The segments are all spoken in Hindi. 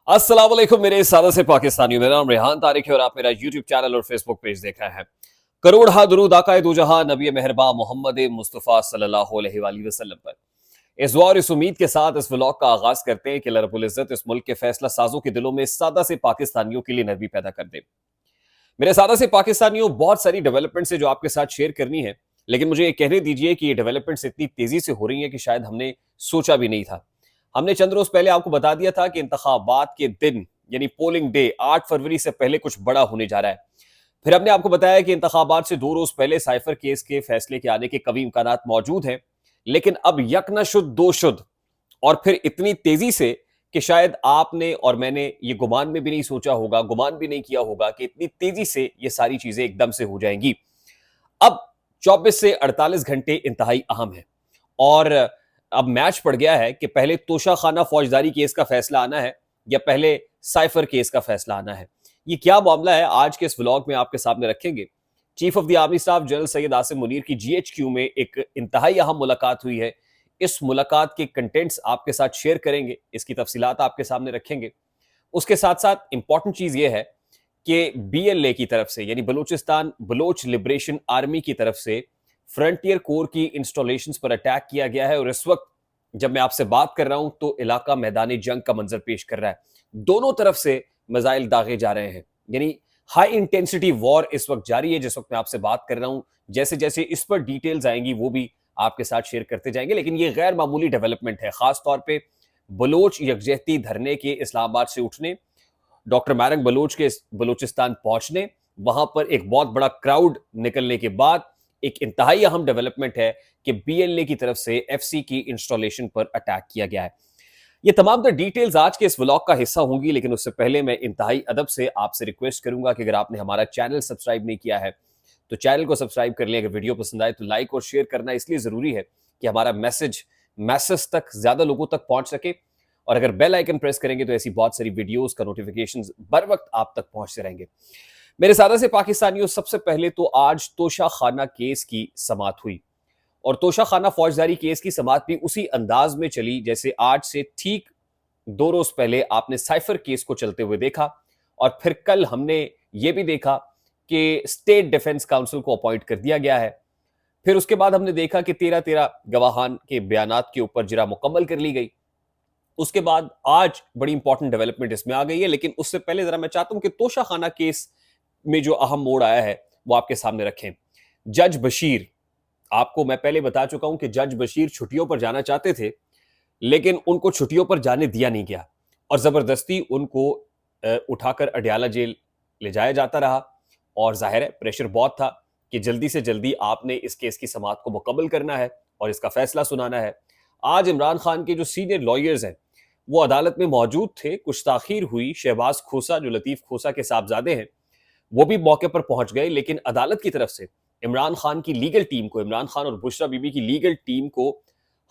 अस्सलाम वालेकुम मेरे सादा से पाकिस्तानियों। मेरा नाम रेहान तारिक है और आप मेरा यूट्यूब चैनल और फेसबुक पेज देख रहे हैं। करोड़ हा दुरूद आकाए दो जहां नबी मेहरबा मोहम्मद मुस्तफ़ा सल्लल्लाहु अलैहि वसल्लम पर। इस दुआ और इस उम्मीद के साथ इस व्लॉग का आगाज करते हैं कि अल्लाह रब्बुल इज्जत इस मुल्क के फैसला साजों के दिलों में सादा से पाकिस्तानियों के लिए नरमी पैदा कर दे। मेरे सादा से पाकिस्तानियों, बहुत सारी डेवलपमेंट्स है जो आपके साथ शेयर करनी है, लेकिन मुझे ये कहने दीजिए कि ये डेवलपमेंट्स इतनी तेजी से हो रही है कि शायद हमने सोचा भी नहीं था। हमने चंद रोज पहले आपको बता दिया था कि इंतखाबात के दिन यानी पोलिंग डे 8 फरवरी से पहले कुछ बड़ा होने जा रहा है। फिर हमने आपको बताया कि इंतखाबात से 2 रोज पहले साइफर केस के फैसले के आने के कभी इम्कानात मौजूद हैं, लेकिन अब यक न शुद्ध दो शुद्ध, और फिर इतनी तेजी से कि शायद आपने और मैंने ये गुमान में भी नहीं सोचा होगा, गुमान भी नहीं किया होगा कि इतनी तेजी से ये सारी चीजें एकदम से हो जाएंगी। अब 24 से 48 घंटे इंतहाई अहम है और अब मैच पड़ गया है कि पहले तोशा खाना फौजदारी केस का फैसला आना है या पहले साइफर केस का फैसला आना है। ये क्या मामला है आज के इस व्लॉग में आपके सामने रखेंगे। Chief of the army staff general Syed Asim Munir की जीएचक्यू में एक इंतहाई अहम मुलाकात हुई है। इस मुलाकात के कंटेंट्स आपके साथ शेयर करेंगे, इसकी तफसीलात आपके सामने रखेंगे। उसके साथ साथ इंपॉर्टेंट चीज यह है कि बीएलए की तरफ से यानी बलूचिस्तान बलोच लिबरेशन आर्मी की तरफ से फ्रंटियर कोर की इंस्टॉलेशंस पर अटैक किया गया है और इस वक्त जब मैं आपसे बात कर रहा हूं तो इलाका मैदानी जंग का मंजर पेश कर रहा है। दोनों तरफ से मिसाइल दागे जा रहे हैं, यानी हाई इंटेंसिटी वॉर इस वक्त जारी है जिस वक्त मैं आपसे बात कर रहा हूं। जैसे जैसे इस पर डिटेल्स आएंगी वो भी आपके साथ शेयर करते जाएंगे, लेकिन ये गैर मामूली डेवलपमेंट है, खासतौर पर बलोच यकजहती धरने के इस्लामाबाद से उठने, डॉक्टर मैरंग बलोच के बलूचिस्तान पहुंचने, वहां पर एक बहुत बड़ा क्राउड निकलने के बाद एक इंतहाई अहम डेवलपमेंट है कि बीएलए की तरफ से एफसी की इंस्टॉलेशन पर अटैक किया गया है। ये तमाम तो डिटेल्स आज के इस व्लॉग का हिस्सा होंगी, लेकिन उससे पहले मैं इंतहाई अदब से आपसे रिक्वेस्ट करूंगा कि अगर आपने हमारा चैनल सब्सक्राइब नहीं किया है तो चैनल को सब्सक्राइब कर लें। अगर वीडियो पसंद आए तो लाइक और शेयर करना इसलिए जरूरी है कि हमारा मैसेज तक ज्यादा लोगों तक पहुंच सके, और अगर बेल आइकन प्रेस करेंगे तो ऐसी बहुत सारी वीडियोस का नोटिफिकेशंस बर वक्त आप तक पहुंचते रहेंगे। मेरे सादा से पाकिस्तानियों, सबसे पहले तो आज तोशा खाना केस की समाअत हुई और तोशा खाना फौजदारी केस की समाअत भी उसी अंदाज में चली जैसे आज से ठीक 2 रोज पहले आपने साइफर केस को चलते हुए देखा, और फिर कल हमने ये भी देखा कि स्टेट डिफेंस काउंसिल को अपॉइंट कर दिया गया है। फिर उसके बाद हमने देखा कि 13 गवाहान के बयानात के ऊपर जिरा मुकम्मल कर ली गई। उसके बाद आज बड़ी इंपॉर्टेंट डेवलपमेंट इसमें आ गई है, लेकिन उससे पहले जरा मैं चाहता हूं कि तोशा खाना केस में जो अहम मोड़ आया है वो आपके सामने रखें। जज बशीर, आपको मैं पहले बता चुका हूं कि जज बशीर छुट्टियों पर जाना चाहते थे, लेकिन उनको छुट्टियों पर जाने दिया नहीं गया और जबरदस्ती उनको उठाकर अडयाला जेल ले जाया जाता रहा। और जाहिर है प्रेशर बहुत था कि जल्दी से जल्दी आपने इस केस की समाअत को मुकम्मल करना है और इसका फैसला सुनाना है। आज इमरान खान के जो सीनियर लॉयर्स हैं वो अदालत में मौजूद थे। कुछ ताखीर हुई, शहबाज खोसा जो लतीफ खोसा के साहबजादे हैं वो भी मौके पर पहुंच गए, लेकिन अदालत की तरफ से इमरान खान की लीगल टीम को, इमरान खान और बुशरा बीबी की लीगल टीम को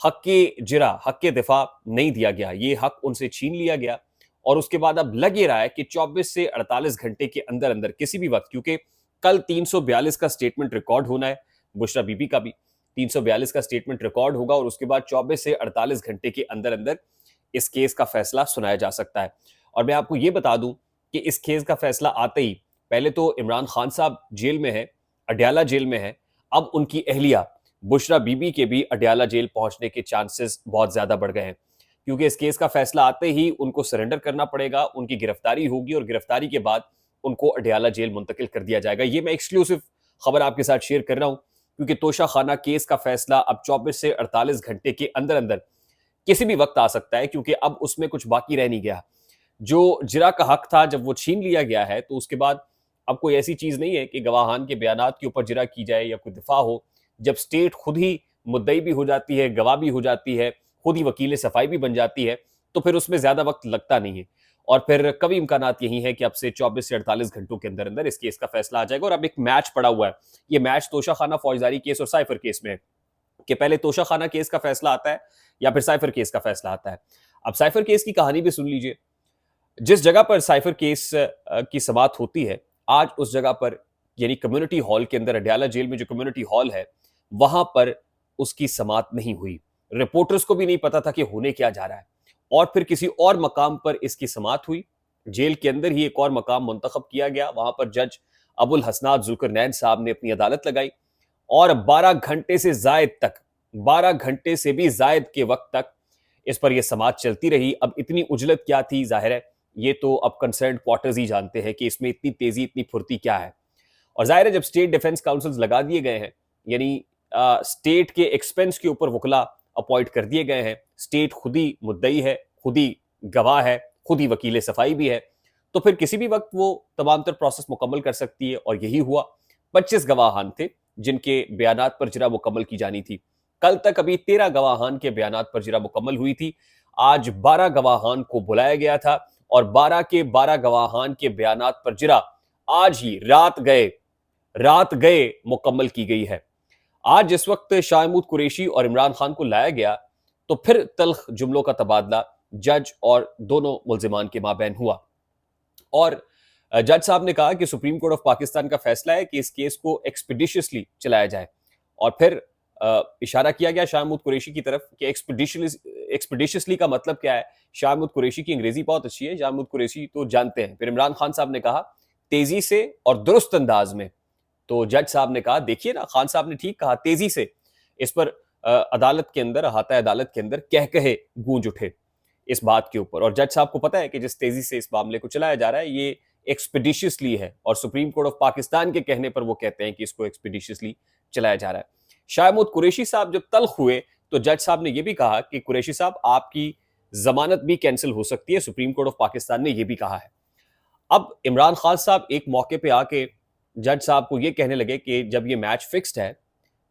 हक के जिरा, हक के दिफा नहीं दिया गया। ये हक उनसे छीन लिया गया और उसके बाद अब लग ये रहा है कि 24 से 48 घंटे के अंदर अंदर किसी भी वक्त, क्योंकि कल 342 का स्टेटमेंट रिकॉर्ड होना है, बुशरा बीबी का भी 342 का स्टेटमेंट रिकॉर्ड होगा और उसके बाद 24 से 48 घंटे के अंदर अंदर इस केस का फैसला सुनाया जा सकता है। और मैं आपको यह बता दूं कि इस केस का फैसला आते ही पहले तो इमरान खान साहब जेल में है, अडयाला जेल में है, अब उनकी अहलिया बुशरा बीबी के भी अडयाला जेल पहुंचने के चांसेस बहुत ज्यादा बढ़ गए हैं, क्योंकि इस केस का फैसला आते ही उनको सरेंडर करना पड़ेगा, उनकी गिरफ्तारी होगी और गिरफ्तारी के बाद उनको अडयाला जेल मुंतकिल कर दिया जाएगा। ये मैं एक्सक्लूसिव खबर आपके साथ शेयर कर रहा हूं क्योंकि तोशा खाना केस का फैसला अब 24 से 48 घंटे के अंदर अंदर किसी भी वक्त आ सकता है, क्योंकि अब उसमें कुछ बाकी रह नहीं गया। जो जिरा का हक था जब वो छीन लिया गया है तो उसके बाद अब कोई ऐसी चीज नहीं है कि गवाहान के बयानात के ऊपर जिरा की जाए या कोई दिफा हो। जब स्टेट खुद ही मुद्दई भी हो जाती है, गवाह भी हो जाती है, खुद ही वकील सफाई भी बन जाती है, तो फिर उसमें ज्यादा वक्त लगता नहीं है और फिर कभी इम्कानात यही है कि अब से 24 से 48 घंटों के अंदर अंदर इस केस का फैसला आ जाएगा। और अब एक मैच पड़ा हुआ है, ये मैच तोशा खाना फौजदारी केस और साइफर केस में है कि पहले तोशा खाना केस का फैसला आता है या फिर साइफर केस का फैसला आता है। अब साइफर केस की कहानी भी सुन लीजिए। जिस जगह पर साइफर केस की समाअत होती है, आज उस जगह पर यानी कम्युनिटी हॉल के अंदर, अडयाला जेल में जो कम्युनिटी हॉल है वहां पर उसकी समाअत नहीं हुई। रिपोर्टर्स को भी नहीं पता था कि होने क्या जा रहा है और फिर किसी और मकाम पर इसकी समाअत हुई। जेल के अंदर ही एक और मकाम मुंतखब किया गया, वहां पर जज अबुल हसनात जुल्करनैन साहब ने अपनी अदालत लगाई और 12 घंटे से जायद तक, 12 घंटे से भी जायद के वक्त तक इस पर यह समाअत चलती रही। अब इतनी उजलत क्या थी, जाहिर है ये तो अब कंसर्न्ड क्वार्टर्स ही जानते हैं कि इसमें इतनी तेजी, इतनी फुर्ती क्या है। और जाहिर है जब स्टेट डिफेंस काउंसिल्स लगा दिए गए हैं, यानी स्टेट के एक्सपेंस के ऊपर वकला अपॉइंट कर दिए गए हैं, स्टेट खुद ही मुद्दई है, खुद ही गवाह है, खुद ही वकील सफाई भी है, तो फिर किसी भी वक्त वो तमाम तर प्रोसेस मुकम्मल कर सकती है। और यही हुआ। 25 गवाहान थे जिनके बयानात पर जरा मुकम्मल की जानी थी। कल तक अभी 13 गवाहान के बयानात पर जरा मुकम्मल हुई थी। आज 12 गवाहान को बुलाया गया था और 12 के 12 गवाहान के बयानात पर जरा आज ही रात गए मुकम्मल की गई है। आज जिस वक्त शाह महमूद कुरैशी और इमरान खान को लाया गया तो फिर तल्ख जुमलों का तबादला जज और दोनों मुल्जिमान के माबैन हुआ। और जज साहब ने कहा कि सुप्रीम कोर्ट ऑफ पाकिस्तान का फैसला है कि इस केस को एक्सपीडिशियसली चलाया जाए। और फिर इशारा किया गया शाह महमूद कुरैशी की तरफ कि एक्सपीडिशियसली का मतलब क्या है। शाह महमूद कुरैशी की अंग्रेजी बहुत अच्छी है, शाह महमूद कुरैशी तो जानते हैं। फिर इमरान खान साहब ने कहा तेजी से और दुरुस्त अंदाज में। तो जज साहब ने कहा देखिए ना, खान साहब ने ठीक कहा, तेजी से। इस पर अदालत के अंदर, अहाता अदालत के अंदर कह कहे गूंज उठे इस बात के ऊपर। और जज साहब को पता है कि जिस तेजी से इस मामले को चलाया जा रहा है ये एक्सपीडिशियसली है, और सुप्रीम कोर्ट ऑफ पाकिस्तान के कहने पर वो कहते हैं कि इसको एक्सपीडिशियसली चलाया जा रहा है। शाह महमूद कुरैशी साहब जब तल्ख हुए तो जज साहब ने यह भी कहा कि कुरैशी साहब आपकी जमानत भी कैंसिल हो सकती है, सुप्रीम कोर्ट ऑफ पाकिस्तान ने यह भी कहा है। अब इमरान खान साहब एक मौके पे आके जज साहब को यह कहने लगे कि जब ये मैच फिक्स्ड है,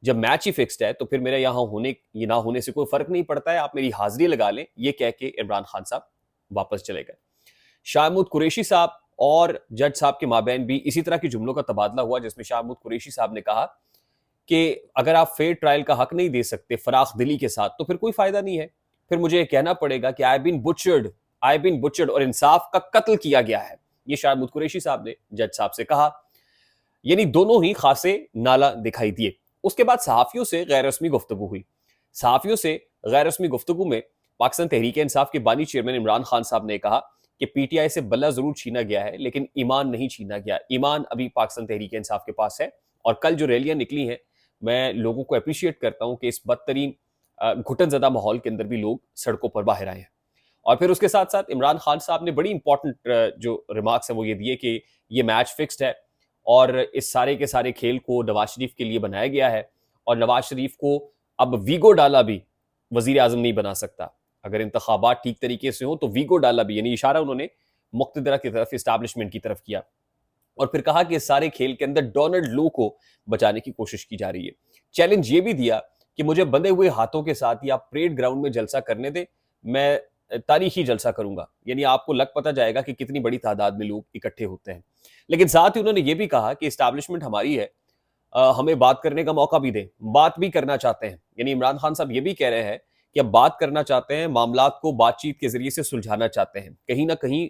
जब मैच ही फिक्स्ड है तो फिर मेरे यहां होने ये ना होने से कोई फर्क नहीं पड़ता है, आप मेरी हाजिरी लगा लें। ये कह के इमरान खान साहब वापस चले गए। शाह महमूद कुरैशी साहब और जज साहब के माबैन भी इसी तरह के जुमलों का तबादला हुआ, जिसमें शाह महमूद कुरैशी साहब ने कहा कि अगर आप फेयर ट्रायल का हक नहीं दे सकते फराख दिली के साथ तो फिर कोई फायदा नहीं है। फिर मुझे यह कहना पड़ेगा कि आई बीन बुचर्ड और इंसाफ का कत्ल किया गया है। ये शाह महमूद कुरैशी साहब ने जज साहब से कहा। यानी दोनों ही खासे नाला दिखाई दिए। उसके बाद सहाफियों से गैर रस्मी गुफ्तगू हुई। सहाफियों से गैर रस्मी गुफ्तगू में पाकिस्तान तहरीक इंसाफ के बानी चेयरमैन इमरान खान साहब ने कहा कि पीटीआई से बल्ला जरूर छीना गया है लेकिन ईमान नहीं छीना गया। ईमान अभी पाकिस्तान तहरीक इंसाफ के पास है। और कल जो रैलियां निकली हैं, मैं लोगों को अप्रिशिएट करता हूं कि इस बदतरीन घुटन ज़दा माहौल के अंदर भी लोग सड़कों पर बाहर आए हैं। और फिर उसके साथ साथ इमरान खान साहब ने बड़ी इंपॉर्टेंट जो रिमार्क्स है वो ये दिए कि ये मैच फिक्स्ड है और इस सारे के सारे खेल को नवाज शरीफ के लिए बनाया गया है और नवाज शरीफ को अब वीगो डाला भी वजीर आजम नहीं बना सकता। अगर इंतखाबात ठीक तरीके से हो तो वीगो डाला भी, यानी इशारा उन्होंने मुक्तदरा की तरफ, इस्टेब्लिशमेंट की तरफ किया। और फिर कहा कि इस सारे खेल के अंदर डोनाल्ड लो को बचाने की कोशिश की जा रही है। चैलेंज ये भी दिया कि मुझे बंधे हुए हाथों के साथ या परेड ग्राउंड में जलसा करने दे, मैं तारीखी जलसा करूंगा। यानी आपको लग पता जाएगा कि कितनी बड़ी तादाद में लोग इकट्ठे होते हैं। लेकिन साथ ही उन्होंने ये भी कहा कि इस्टेब्लिशमेंट हमारी है, हमें बात करने का मौका भी दें, बात भी करना चाहते हैं। यानी इमरान खान साहब ये भी कह रहे हैं कि अब बात करना चाहते हैं, मामलात को बातचीत के जरिए से सुलझाना चाहते हैं। कहीं ना कहीं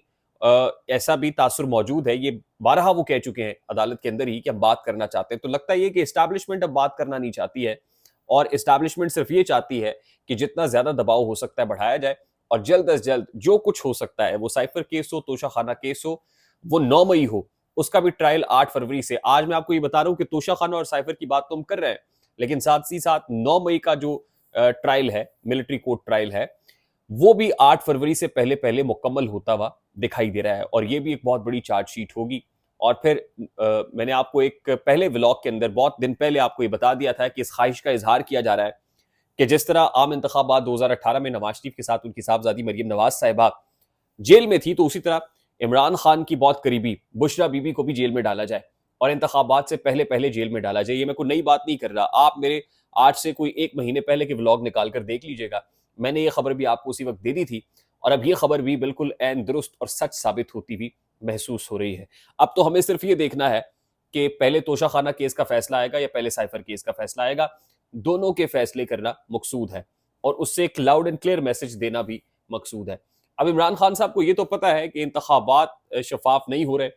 ऐसा भी तासुर मौजूद है, ये बारहा वो कह चुके हैं अदालत के अंदर ही कि हम बात करना चाहते हैं। तो लगता है कि इस्टेब्लिशमेंट अब बात करना नहीं चाहती है और इस्टेब्लिशमेंट सिर्फ ये चाहती है कि जितना ज्यादा दबाव हो सकता है बढ़ाया जाए और जल्द अज जल्द जो कुछ हो सकता है, वो साइफर केस हो, तोशा खाना केस हो, वो 9 मई हो, उसका भी ट्रायल 8 फरवरी से। आज मैं आपको ये बता रहा हूं कि तोशा खाना और साइफर की बात तो हम कर रहे हैं, लेकिन साथ ही साथ 9 मई का जो ट्रायल है, मिलिट्री कोर्ट ट्रायल है, वो भी 8 फरवरी से पहले पहले मुकम्मल होता हुआ दिखाई दे रहा है। और ये भी एक बहुत बड़ी चार्जशीट होगी। और फिर मैंने आपको एक पहले व्लॉग के अंदर बहुत दिन पहले आपको ये बता दिया था कि इस ख्वाहिश का इजहार किया जा रहा है कि जिस तरह आम इंतखाबात 2018 में नवाज शरीफ के साथ उनकी साहबजादी मरियम नवाज साहिबा जेल में थी, तो उसी तरह इमरान खान की बहुत करीबी बुशरा बीबी को भी जेल में डाला जाए और इंतखाबात से पहले पहले जेल में डाला जाए। ये मैं कोई नई बात नहीं कर रहा, आप मेरे आज से कोई 1 महीने पहले के व्लॉग निकाल कर देख लीजिएगा। मैंने ये खबर भी आपको उसी वक्त दे दी थी और अब ये खबर भी बिल्कुल ऐन दुरुस्त और सच साबित होती हुई महसूस हो रही है। अब तो हमें सिर्फ ये देखना है कि पहले तोशा खाना केस का फैसला आएगा या पहले साइफर केस का फैसला आएगा। दोनों के फैसले करना मकसूद है और उससे एक लाउड एंड क्लियर मैसेज देना भी मकसूद है। अब इमरान खान साहब को ये तो पता है कि इंतखाबात शफाफ नहीं हो रहे,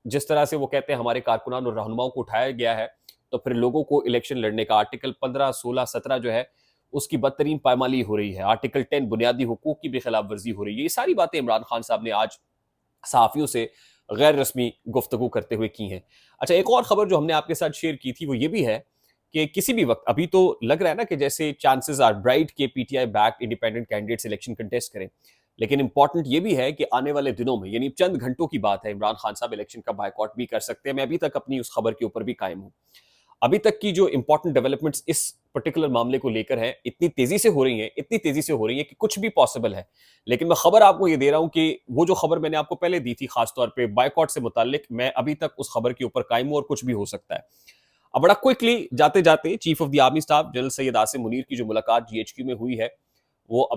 जिस तरह से वो कहते हैं हमारे कारकुनान और रहनुमाओं को उठाया गया है, तो फिर लोगों को इलेक्शन लड़ने का आर्टिकल 15, 16, 17 जो है उसकी बदतरीन पायमाली हो रही है, आर्टिकल 10 बुनियादी हुकूक की भी खिलाफ वर्जी हो रही है। ये सारी बातें इमरान खान साहब ने आज सहाफ़ियों से गैर रस्मी गुफ्तगू करते हुए की हैं। अच्छा, एक और खबर जो हमने आपके साथ शेयर की थी वो ये भी है कि किसी भी वक्त अभी तो लग रहा है ना कि जैसे चांसेस आर ब्राइट के PTI back independent candidates election contest करें, लेकिन इंपॉर्टेंट ये भी है कि आने वाले दिनों में यानी चंद घंटों की बात है, इमरान खान साहब इलेक्शन का बायकॉट भी कर सकते हैं। मैं अभी तक अपनी उस खबर के ऊपर भी कायम हूं। अभी तक की जो इंपॉर्टेंट डेवलपमेंट्स इस पर्टिकुलर मामले को लेकर हैं, इतनी तेजी से हो रही हैं, इतनी तेजी से हो रही हैं कि कुछ भी पॉसिबल है। लेकिन मैं खबर आपको ये दे रहा हूं कि वो जो खबर मैंने आपको पहले दी थी खासतौर पे बायकॉट से मुताल्लिक, मैं अभी तक उस खबर के ऊपर कायम हूं और कुछ भी हो सकता है। अब बड़ा क्विकली जाते जाते chief of the army staff general Syed Asim Munir की जो मुलाकात जीएचक्यू में हुई है, वो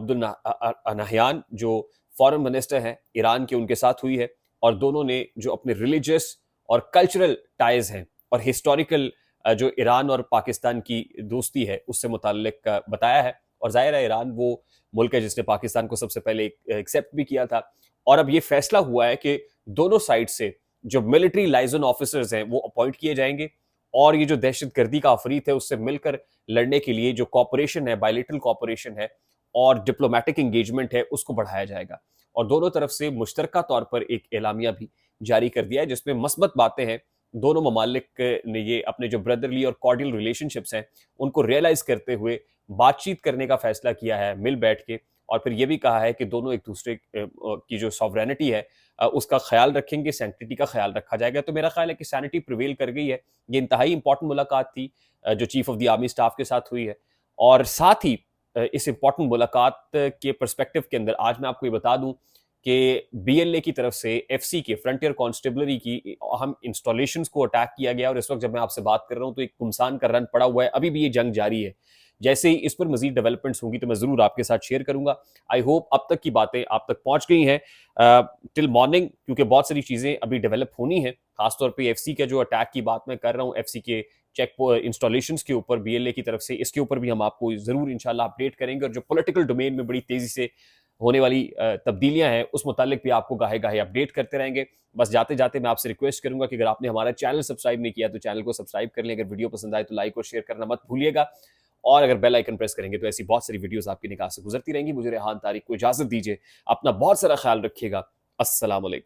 नहयान जो फॉरेन मिनिस्टर हैं ईरान के, उनके साथ हुई है। और दोनों ने जो अपने रिलीजियस और कल्चरल टाइज हैं और हिस्टोरिकल जो ईरान और पाकिस्तान की दोस्ती है उससे मुताल्लिक बताया है। और जाहिर है ईरान वो मुल्क है जिसने पाकिस्तान को सबसे पहले एक्सेप्ट भी किया था। और अब ये फैसला हुआ है कि दोनों साइड से जो मिलिट्री लाइजन ऑफिसर्स हैं वो अपॉइंट किए जाएंगे और ये जो दहशतगर्दी का अफरीत है उससे मिलकर लड़ने के लिए जो कॉपरेशन है, बायलेटरल कॉपरेशन है और डिप्लोमेटिक एंगेजमेंट है, उसको बढ़ाया जाएगा। और दोनों तरफ से मुश्तरका तौर पर एक एलामिया भी जारी कर दिया है जिसमें मस्बत बातें हैं। दोनों ममालिक ने ये अपने जो ब्रदरली और कॉर्डियल रिलेशनशिप्स हैं उनको रियलाइज करते हुए बातचीत करने का फैसला किया है मिल बैठ के। और फिर ये भी कहा है कि दोनों एक दूसरे की जो सॉवरेनिटी है उसका ख्याल रखेंगे, सैंक्टिटी का ख्याल रखा जाएगा। तो मेरा ख्याल है कि सैनिटी प्रिवेल कर गई है। ये इंतहाई इंपॉर्टेंट मुलाकात थी जो chief of the army staff के साथ हुई है। और साथ ही इस इंपॉर्टेंट मुलाकात के पर्सपेक्टिव के अंदर आज मैं आपको ये बता दूं कि बीएलए की तरफ से एफसी के फ्रंटियर कॉन्स्टेबलरी की अहम इंस्टॉलेशंस को अटैक किया गया। और इस वक्त जब मैं आपसे बात कर रहा हूं तो एक कुमसान का रन पड़ा हुआ है, अभी भी ये जंग जारी है। जैसे ही इस पर मजीद डेवलपमेंट्स होंगी तो मैं जरूर आपके साथ शेयर करूंगा। आई होप अब तक की बातें आप तक पहुंच गई हैं टिल मॉर्निंग, क्योंकि बहुत सारी चीजें अभी डेवलप होनी है। खासतौर पर एफसी के जो अटैक की बात मैं कर रहा हूँ, एफसी के चेक इंस्टॉलेशंस के ऊपर बीएलए की तरफ से, इसके ऊपर भी हम आपको जरूर इंशाल्लाह अपडेट करेंगे। और जो पॉलिटिकल डोमेन में बड़ी तेजी से होने वाली तब्दीलियां हैं उस मुतालिक भी आपको गाहे गाहे अपडेट करते रहेंगे। बस जाते जाते मैं आपसे रिक्वेस्ट करूंगा कि अगर आपने हमारा चैनल सब्सक्राइब नहीं किया तो चैनल को सब्सक्राइब कर लें। अगर वीडियो पसंद आए तो लाइक और शेयर करना मत भूलिएगा। और अगर बेल आइकन प्रेस करेंगे तो ऐसी बहुत सारी वीडियोस आपकी निगाह से गुजरती रहेंगी। मुझे रेहान तारिक को इजाजत दीजिए। अपना बहुत सारा ख्याल रखिएगा। अस्सलाम वालेकुम।